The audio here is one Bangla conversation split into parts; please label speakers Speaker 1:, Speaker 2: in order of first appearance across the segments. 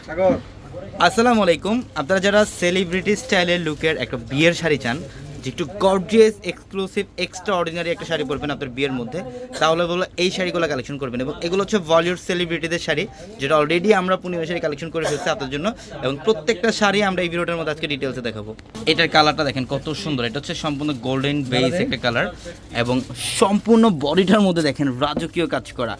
Speaker 1: আসসালামু আলাইকুম। আপনারা যারা সেলিব্রিটি স্টাইলের লুকের একটা বিয়ের শাড়ি চান, যে একটু গর্জিয়াস এক্সক্লুসিভ এক্সট্রা অর্ডিনারি একটা শাড়ি পরবেন আপনার বিয়ের মধ্যে, তাহলে বলো এই শাড়িগুলো কালেকশন করবেন। এবং এগুলো হচ্ছে বলিউড সেলিব্রিটিদের শাড়ি, যেটা অলরেডি আমরা পূর্ণিমা শাড়ি কালেকশন করে ফেলছি আপনার জন্য। এবং প্রত্যেকটা শাড়ি আমরা এই ভিডিওটার মধ্যে আজকে ডিটেলসে দেখাবো। এটার কালারটা দেখেন কত সুন্দর, এটা হচ্ছে সম্পূর্ণ গোল্ডেন বেস একটা কালার, এবং সম্পূর্ণ বডিটার মধ্যে দেখেন রাজকীয় কাজ করা,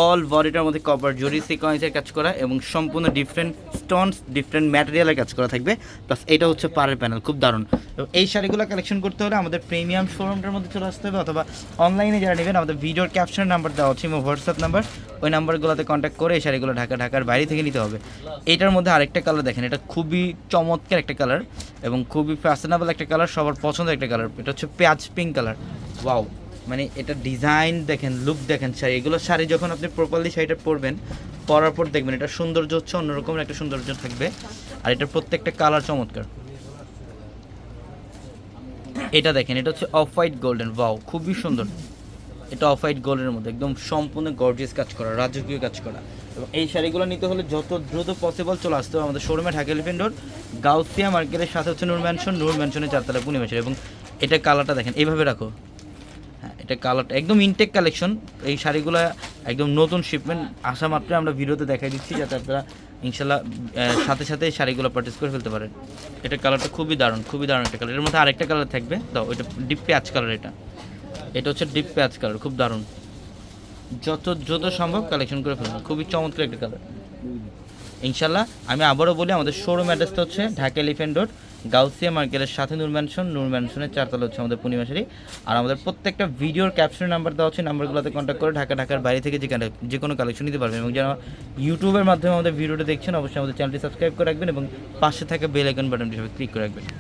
Speaker 1: অল বডিটার মধ্যে কপার জরি সিকোয়েন্সের কাজ করা, এবং সম্পূর্ণ ডিফারেন্ট স্টোনস ডিফারেন্ট ম্যাটেরিয়ালের কাজ করা থাকবে। প্লাস এটা হচ্ছে পাড়ের প্যানেল, খুব দারুণ। তো এই শাড়িগুলো কালেকশন করতে হলে আমাদের প্রিমিয়াম শোরুমটার মধ্যে চলে আসতে হবে, অথবা অনলাইনে যারা নেবেন আমাদের ভিডিওর ক্যাপশনের নাম্বার দেওয়া হচ্ছে এবং হোয়াটসঅ্যাপ নাম্বার, ওই নাম্বারগুলোতে কন্ট্যাক্ট করে এই শাড়িগুলো ঢাকার বাইরে থেকে নিতে হবে। এটার মধ্যে আরেকটা কালার দেখেন, এটা খুবই চমৎকার একটা কালার এবং খুবই ফ্যাশনেবল একটা কালার, সবার পছন্দের একটা কালার। এটা হচ্ছে পেঁয়াজ পিঙ্ক কালার। ওয়াও, মানে এটা ডিজাইন দেখেন, লুক দেখেন। শাড়ি এগুলো শাড়ি যখন আপনি প্রপারলি শাড়িটা পরবেন, পরার পর দেখবেন এটা সৌন্দর্য হচ্ছে অন্যরকম একটা সৌন্দর্য থাকবে। আর এটার প্রত্যেকটা কালার চমৎকার। এটা দেখেন, এটা হচ্ছে অফ হোয়াইট গোল্ডেন। ওয়াও, খুবই সুন্দর। এটা অফ হোয়াইট গোল্ডের মধ্যে একদম সম্পূর্ণ গর্জিয়াস কাজ করা, রাজকীয় কাজ করা। এবং এই শাড়িগুলো নিতে হলে যত দ্রুত পসিবল চলে আসতে হবে আমাদের শোরুমে, ঢাকা এলিফ্যান্ট রোড গাউসিয়া মার্কেটের সাথে হচ্ছে নূর ম্যানশনের চারতলা পূর্ণিমা শাড়ি। এবং এটা কালারটা দেখেন, এইভাবে রাখো। হ্যাঁ, এটা কালারটা একদম ইনটেক কালেকশন। এই শাড়িগুলো একদম নতুন শিপমেন্ট আসা মাত্রই আমরা ভিডিওতে দেখাই দিচ্ছি, যাতে আপনারা ইনশাল্লাহ সাথে সাথে শাড়িগুলো পারচেস করে ফেলতে পারেন। এটা কালারটা খুবই দারুণ, খুবই দারুণ একটা কালার। এর মধ্যে আরেকটা কালার থাকবে, দাও ওইটা ডিপ পেঁয়াজ কালার। এটা হচ্ছে ডিপ পেঁয়াজ কালার, খুব দারুণ। যত দ্রুত সম্ভব কালেকশন করে ফেলবেন, খুবই চমৎকার একটা কালার ইনশাল্লাহ। আমি আবারও বলি, আমাদের শোরুম অ্যাড্রেসটা হচ্ছে ঢাকা এলিফ্যান্ট রোড গাউসিয়া মার্কেটের সাথে নূর ম্যানশনের চারতলা হচ্ছে আমাদের পূর্ণিমা শাড়ি। আর আমাদের প্রত্যেকটা ভিডিওর ক্যাপশনের নাম্বার দেওয়া হচ্ছে, নাম্বারগুলোতে কন্ট্যাক্ট করে ঢাকার বাইরে থেকে যে কোনো কালেকশন নিতে পারবেন। এবং যারা ইউটিউবের মাধ্যমে আমাদের ভিডিওটা দেখছেন, অবশ্যই আমাদের চ্যানেলটি সাবস্ক্রাইব করে রাখবেন এবং পাশে থাকা বেল আইকন বাটনটি সবাই ক্লিক করে রাখবেন।